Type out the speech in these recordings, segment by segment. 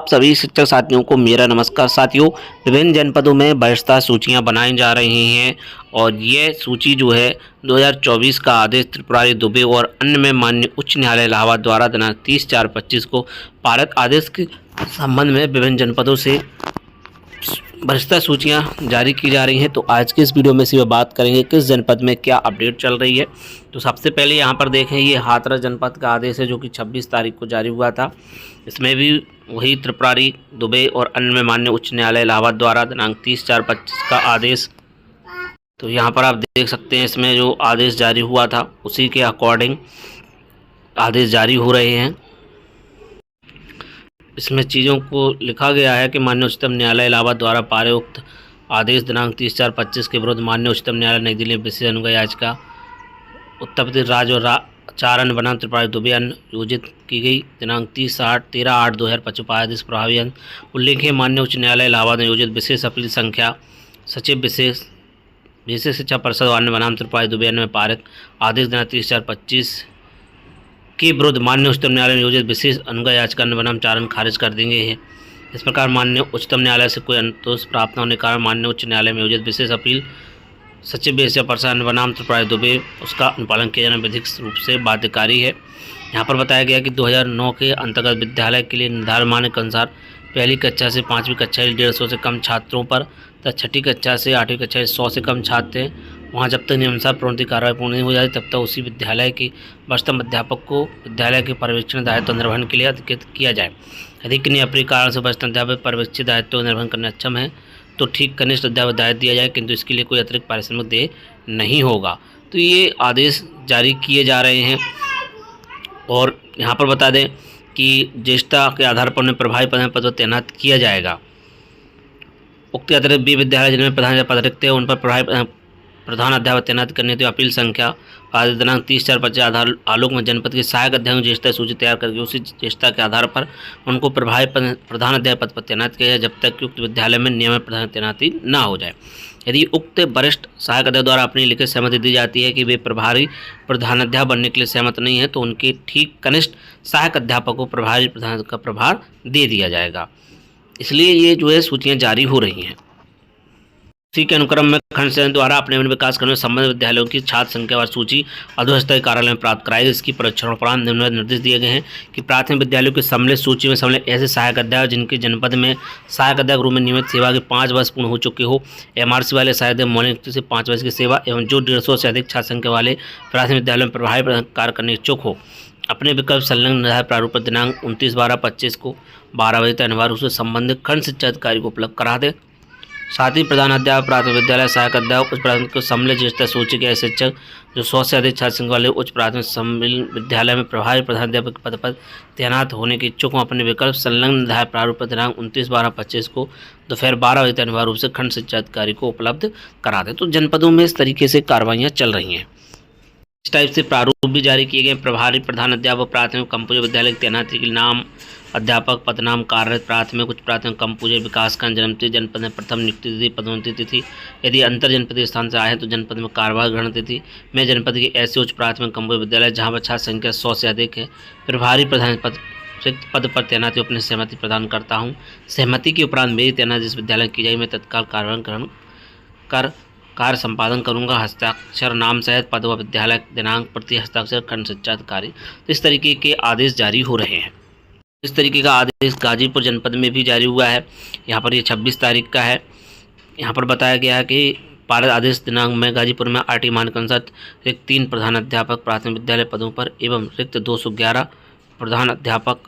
सभी शिक्षक साथियों को मेरा नमस्कार। साथियों, विभिन्न जनपदों में बहिष्कार सूचियां बनाई जा रही हैं और ये सूची जो है 2024 का आदेश त्रिपुरारी दुबे और अन्य में माननीय उच्च न्यायालय इलाहाबाद द्वारा दिनांक 30/4/25 को पारित आदेश के संबंध में विभिन्न जनपदों से भ्रष्टाचार सूचियां जारी की जा रही हैं। तो आज की इस वीडियो में इसी बात करेंगे किस जनपद में क्या अपडेट चल रही है। तो सबसे पहले यहां पर देखें, ये हाथरस जनपद का आदेश है जो कि 26 तारीख को जारी हुआ था। इसमें भी वही त्रिपुरारी दुबे और अन्य में माननीय उच्च न्यायालय इलाहाबाद द्वारा दिनांक 30/4/25 का आदेश। तो यहाँ पर आप देख सकते हैं, इसमें जो आदेश जारी हुआ था उसी के अकॉर्डिंग आदेश जारी हो रहे हैं। इसमें चीज़ों को लिखा गया है कि माननीय उच्चतम न्यायालय इलाहाबाद द्वारा पारित उक्त आदेश दिनांक 30/4/25 के विरुद्ध माननीय उच्चतम न्यायालय नई दिल्ली में विशेष अनुज्ञा याचिका उत्तर प्रदेश राज्य और 4 अन्य बनाम त्रिपुरारी दुबे योजित की गई दिनांक 13/8/2025 आदेश प्रभावी उल्लेखनीय माननीय उच्च न्यायालय इलाहाबाद में योजित विशेष अपील संख्या सचिव विशेष शिक्षा परिषद और अन्य बनाम त्रिपुरारी दुबे में पारित आदेश दिनांक 30/4/25 के विरुद्ध माननीय उच्चतम न्यायालय में योजित विशेष अनुज्ञा याचिका बनाम 4 खारिज कर देंगे हैं। इस प्रकार माननीय उच्चतम न्यायालय से कोई संतोष प्राप्त न होने के कारण माननीय उच्च न्यायालय में योजित विशेष अपील सचिव विशेष परिषद बनाम त्रिपुरारी दुबे उसका अनुपालन किया जाना विधिक रूप से बाध्यकारी है। यहाँ पर बताया गया कि 2009 के अंतर्गत विद्यालय के लिए निर्धारित मानक के अनुसार पहली कक्षा से 5वीं कक्षा 150 से कम छात्रों पर तथा 6ठी कक्षा से 8वीं कक्षा 100 से कम छात्र हैं, वहाँ जब तक नियमानुसार प्रोन्नति कार्रवाई पूर्ण नहीं हो जाती तब तक उसी विद्यालय के वरिष्ठतम अध्यापक को विद्यालय के पर्यवेक्षण दायित्व निर्वहन के लिए अधिकृत किया जाए। यदि किन्हीं अप्रिय कारण से वरिष्ठ अध्यापक पर्यवेक्षित दायित्व निर्वहन करने अक्षम है तो ठीक कनिष्ठ अध्यापक दायित्व दिया जाए, किंतु इसके लिए कोई अतिरिक्त पारिश्रमिक देय नहीं होगा। तो ये आदेश जारी किए जा रहे हैं। और यहाँ पर बता दें कि ज्येष्ठता के आधार पर उन्हें प्रभावी पद पर तैनात किया जाएगा। उक्त अतिरिक्त भी विद्यालय जिनमें प्रधान पद रिक्त है उन पर प्रधान अध्यापक तैनात करने की अपील संख्या आदेश दिनांक 30/4/25 आधार आलोक में जनपद के सहायक अध्यापक ज्येष्ठता सूची तैयार करके उसी ज्येष्ठता के आधार पर उनको प्रभावी प्रधान अध्यापक पद पर तैनात किया जाए जब तक कि उक्त विद्यालय में नियमित प्रधान तैनाती न हो जाए। यदि उक्त वरिष्ठ सहायक अध्यापक द्वारा अपनी लिखित सहमति दी जाती है कि वे प्रभारी प्रधानाध्यापक बनने के लिए सहमत नहीं है तो उनके ठीक कनिष्ठ सहायक अध्यापक को प्रभारी प्रधान का प्रभार दे दिया जाएगा। इसलिए ये जो है सूचियाँ जारी हो रही हैं। इसी के अनुक्रम में खंड संघ द्वारा अपने विकास करने संबंधित विद्यालयों की छात्र संख्या व सूची अधोस्तरीय कार्यालय में प्राप्त कराई। इसकी परीक्षण उपरांत निम्नलिखित निर्देश दिए गए हैं कि प्राथमिक विद्यालयों की सम्मिलित सूची में सम्मिलित ऐसे सहायक अध्यापक जिनके जनपद में सहायक अध्यापक रूप में नियमित सेवा के 5 वर्ष पूर्ण हो चुके हो, एमआरसी वाले सहायक अध्यापक मौलिक से 5 वर्ष की सेवा एवं जो 150 से अधिक छात्र संख्या वाले प्राथमिक विद्यालयों में प्रभावी कार्य करने इच्छुक हो, अपने विकल्प संलग्न निर्धारित प्रारूप पर दिनांक 29/12/25 को 12 बजे तक अनिवार्य रूप से संबंधित खंड शिक्षा अधिकारी को उपलब्ध करा दे। साथ ही प्रधान अध्यापक प्राथमिक विद्यालय सहायक अध्यापक उच्च प्राथमिक को सम्मिलित ज्येष्ठता सूची के ऐसे शिक्षक जो 100 से अधिक छात्र संख्या वाले उच्च प्राथमिक सम्मिलित विद्यालय में प्रभारी प्रधान अध्यापक पद पर तैनात होने के इच्छुक हों, अपने विकल्प संलग्न निर्धारित प्रारूप पर दिनांक 29/12/25 को दोपहर 12 बजे तक अनिवार्य रूप से खंड शिक्षा अधिकारी को उपलब्ध करा दें। तो जनपदों में इस तरीके से कार्रवाइयाँ चल रही हैं। इस टाइप से प्रारूप भी जारी किए गए। प्रभारी प्रधान अध्यापक प्राथमिक कम्पूजर विद्यालय की तैनाती के नाम अध्यापक पदनाम कार्यरत प्राथमिक उच्च प्राथमिक कम्पूजर विकासखंड जन्मतिथि जनपद में प्रथम नियुक्ति तिथि पदोन्नति तिथि यदि अंतर जनपदीय स्थान से आए तो जनपद में कार्यभार ग्रहण तिथि में जनपद के ऐसे उच्च प्राथमिक कम्पूजर विद्यालय जहाँ पर छात्र संख्या 100 से अधिक है प्रभारी प्रधान पद पर तैनाती अपनी सहमति प्रदान करता हूँ। सहमति के उपरांत मेरी तैनाती जिस विद्यालय की जाएगी मैं तत्काल कार्यवाही ग्रहण कर कार्य संपादन करूंगा। हस्ताक्षर नाम सहित पद व विद्यालय दिनांक प्रति हस्ताक्षर खंड शिक्षा अधिकारी। तो इस तरीके के आदेश जारी हो रहे हैं। इस तरीके का आदेश गाजीपुर जनपद में भी जारी हुआ है। यहाँ पर ये 26 तारीख का है। यहाँ पर बताया गया है कि पारित आदेश दिनांक में गाजीपुर में आरटी मानक अनुसार रिक्त 3 प्रधान अध्यापक प्राथमिक विद्यालय पदों पर एवं रिक्त 211 प्रधान अध्यापक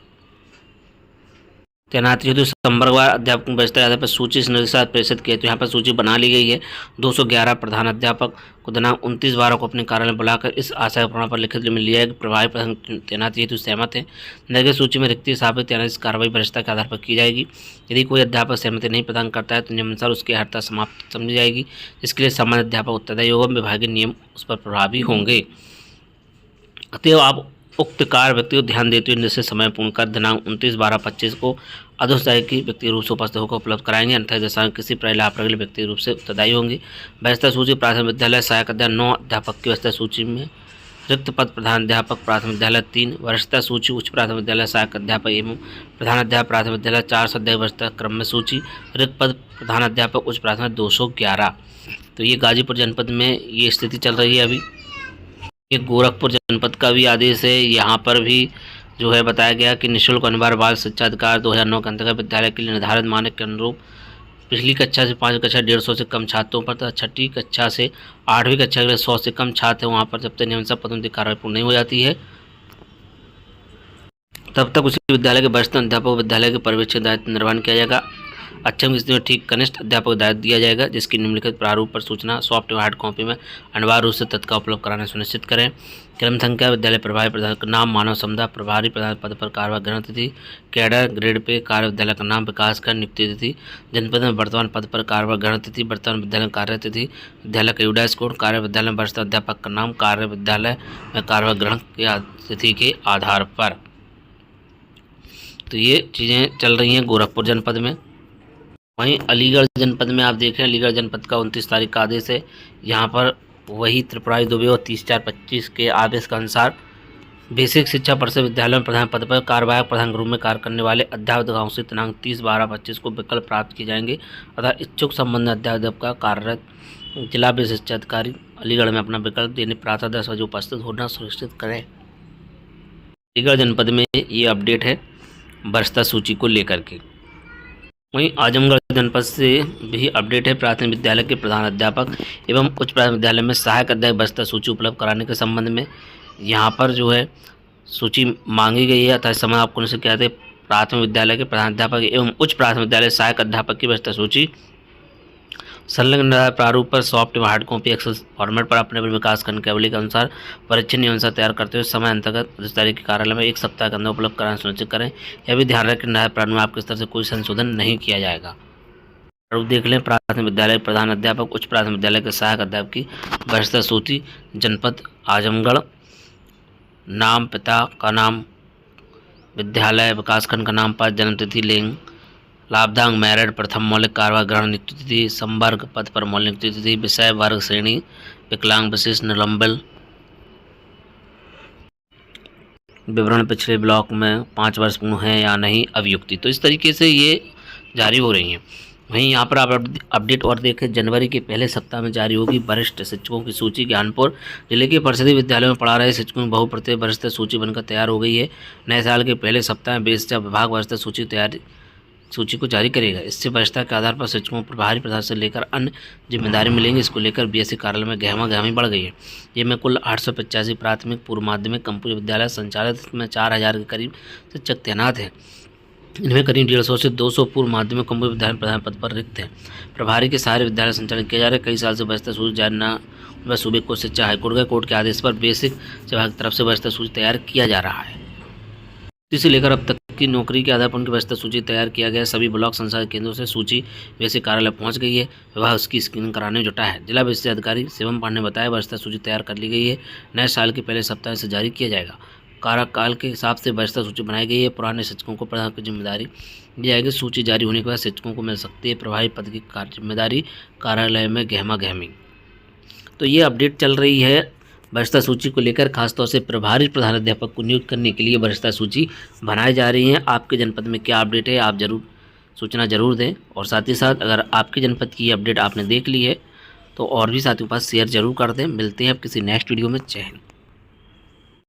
तैनाती हेतु संवर्गवार अध्यापक व्यवस्था आधार पर सूची निर्देशात प्रेषित किए। तो यहाँ पर सूची बना ली गई है। 211 प्रधान अध्यापक को दिनांक 29/12 को अपने कार्यालय में बुलाकर इस आशय प्रमाण पर लिखित में लिया है कि प्रभावी प्रधान तैनाती हेतु सहमत है। नगर सूची में रिक्ति स्थापित तैनाती कार्रवाई भ्रष्टा के आधार पर की जाएगी। यदि कोई अध्यापक सहमति नहीं प्रदान करता है तो नियमानुसार उसकी अर्हता समाप्त समझी जाएगी, जिसके लिए संबंधित अध्यापक उत्तरदायी होगा, विभागीय नियम उस पर प्रभावी होंगे। अतएव आप उक्त कार्य व्यक्ति को ध्यान देते हुए निश्चित समय पूर्ण कर दिनांक 29/12/25 को अधोस्तरीय की व्यक्ति रूप से उपस्थित होकर उपलब्ध कराएंगे। अन्यथा दशा किसी प्रकार लाभप्रद व्यक्ति रूप से उत्तरदायी होंगे। व्यवस्था सूची प्राथमिक विद्यालय सहायक अध्यापक 9 अध्यापक की व्यवस्था सूची में रिक्त पद प्रधानाध्यापक प्राथमिक विद्यालय 3, वरिष्ठता सूची उच्च प्राथमिक विद्यालय सहायक अध्यापक एवं प्रधानाध्यापक प्राथमिक विद्यालय 400 वरिष्ठता क्रम में सूची। रिक्त पद प्रधानाध्यापक उच्च प्राथमिक 211। तो ये गाजीपुर जनपद में ये स्थिति चल रही है अभी। ये गोरखपुर जनपद का भी आदेश है। यहाँ पर भी जो है बताया गया कि निःशुल्क अनिवार्य बाल शिक्षा अधिकार 2009 के अंतर्गत विद्यालय के लिए निर्धारित मानक के अनुरूप पिछली कक्षा से 5 कक्षा 150 से कम छात्रों पर तथा 6ठी कक्षा से 8वीं कक्षा के लिए 100 से कम छात्र हैं वहाँ पर जब तक नियमानुसार पदोन्नति कार्रवाई पूर्ण नहीं हो जाती है तब तक उसी विद्यालय के वरिष्ठ अध्यापक विद्यालय के पर्यवेक्षक दायित्व निर्वहन किया जाएगा। अच्छम स्थिति में ठीक कनिष्ठ अध्यापक दायित्व दिया जाएगा, जिसकी निम्नलिखित प्रारूप पर सूचना सॉफ्ट एवं हार्ड कॉपी में अनिवार्य रूप से तत्काल उपलब्ध कराना सुनिश्चित करें। क्रम संख्या, विद्यालय प्रभारी प्रधान का नाम, मानव समुदाय प्रभारी प्रधान पद पर कार्यवाही ग्रहण तिथि, कैडर ग्रेड पे कार्य विद्यालय का नाम, विकास का नियुक्ति तिथि, जनपद में वर्तमान पद पर कार्यवाही ग्रहण तिथि, वर्तमान विद्यालय कार्य तिथि, विद्यालय का यूडाइस कोड, कार्य विद्यालय में वरिष्ठ अध्यापक का नाम, कार्य विद्यालय में कार्यवाही ग्रहण की तिथि के आधार पर। तो ये चीज़ें चल रही हैं गोरखपुर जनपद में। वहीं अलीगढ़ जनपद में आप देखें, अलीगढ़ जनपद का 29 तारीख का आदेश है। यहाँ पर वही त्रिपुरारी दुबे और 30/4/25 के आदेश के अनुसार बेसिक शिक्षा परिषद विद्यालय में प्रधान पद पर कार्यवाहक प्रधान के रूप में कार्य करने वाले अध्यापकों से दिनांक 30/12/25 को विकल्प प्राप्त किए जाएंगे तथा इच्छुक संबंधित अध्यापक का कार्यरत जिला विशेष शिक्षा अधिकारी अलीगढ़ में अपना विकल्प देने प्रातः 10 बजे उपस्थित होना सुनिश्चित करें। अलीगढ़ जनपद में ये अपडेट है वरिष्ठता सूची को लेकर के। वहीं आजमगढ़ जनपद से भी अपडेट है प्राथमिक विद्यालय के प्रधान अध्यापक एवं उच्च प्राथमिक विद्यालय में सहायक अध्यापक वरिष्ठता सूची उपलब्ध कराने के संबंध में यहाँ पर जो है सूची मांगी गई है। अतः समय आपको उनसे क्या थे, प्राथमिक विद्यालय के प्रधान अध्यापक एवं उच्च प्राथमिक विद्यालय सहायक अध्यापक की वरिष्ठता सूची संलग्न प्रारूप पर सॉफ्ट एवं हार्ड कॉपी एक्सेल फॉर्मेट पर अपने विकास खंड कैवली के अनुसार परीक्षण नियमानुसार तैयार करते हुए समय अंतर्गत अधिकारी के कार्यालय में 1 सप्ताह के अंदर उपलब्ध कराना सुनिश्चित करें। यह भी ध्यान रखें न्याय प्रारूप में आपके स्तर से कोई संशोधन नहीं किया जाएगा। प्रारूप देख लें, प्राथमिक विद्यालय प्रधान अध्यापक उच्च प्राथमिक विद्यालय के सहायक अध्यापक की वरिष्ठता सूची, जनपद आजमगढ़, नाम पिता का नाम, विद्यालय विकासखंड का नाम, पद, जन्मतिथि, लिंग, लाभदांग मैरिड, प्रथम मौलिक कार्यवाही ग्रहण नियुक्ति तिथि, संवर्ग पद पर मौलिक नियुक्ति तिथि, विषय वर्ग श्रेणी, विकलांग विशेष निलंबन, विवरण पिछले ब्लॉक में 5 वर्ष पूर्ण है या नहीं, अभियुक्ति। तो इस तरीके से ये जारी हो रही हैं। वहीं यहाँ पर आप अपडेट और देखें, जनवरी के पहले सप्ताह में जारी होगी वरिष्ठ शिक्षकों की सूची। ज्ञानपुर जिले के परिषदीय विद्यालयों में पढ़ा रहे शिक्षकों की बहुप्रतीय वरिष्ठ सूची बनकर तैयार हो गई है। नए साल के पहले सप्ताह में बेसिक विभाग वरिष्ठ सूची को जारी करेगा। इससे वरिष्ठता के आधार पर शिक्षकों को प्रभारी प्रधान से लेकर अन्य जिम्मेदारी मिलेंगी। इसको लेकर बीएससी कार्यालय में गहमा-गहमी बढ़ गई है। ये में कुल 885 प्राथमिक, पूर्व माध्यमिक, कंप्यूटर विद्यालय संचालित में 4000 के करीब शिक्षक तैनात हैं। इनमें करीब 150 से 200 पूर्व माध्यमिक कंप्यूटर विद्यालय प्रधान पद पर रिक्त हैं। प्रभारी के सारे विद्यालय संचालित किए जा रहे हैं। कई साल से वरिष्ठता सूची जारी न व सूबे को शिक्षा हाईकोर्ट के कोर्ट के आदेश पर बेसिक विभाग की तरफ से वरिष्ठता सूची तैयार किया जा रहा है। इसे लेकर अब तक की नौकरी के आधार पर उनकी वरिष्ठता सूची तैयार किया गया। सभी ब्लॉक संचालक केंद्रों से सूची वैसे कार्यालय पहुंच गई है। विभाग उसकी स्क्रीनिंग कराने में जुटा है। जिला विशेष अधिकारी शिवम पांडे ने बताया वरिष्ठता सूची तैयार कर ली गई है। नए साल के पहले सप्ताह से जारी किया जाएगा। कार्यकाल के हिसाब से वरिष्ठता सूची बनाई गई है। पुराने शिक्षकों को प्रधान की जिम्मेदारी दी जाएगी। सूची जारी होने के बाद शिक्षकों को मिल सकती है प्रभारी पद की जिम्मेदारी, कार्यालय में गहमा गहमी। तो ये अपडेट चल रही है वरिष्ठता सूची को लेकर। खासतौर से प्रभारी प्रधानाध्यापक को नियुक्त करने के लिए वरिष्ठता सूची बनाई जा रही है। आपके जनपद में क्या अपडेट है, आप सूचना जरूर दें। और साथ ही साथ अगर आपके जनपद की अपडेट आपने देख ली है तो और भी साथियों के पास शेयर जरूर कर दें। मिलते हैं अब किसी नेक्स्ट वीडियो में। जय हिंद।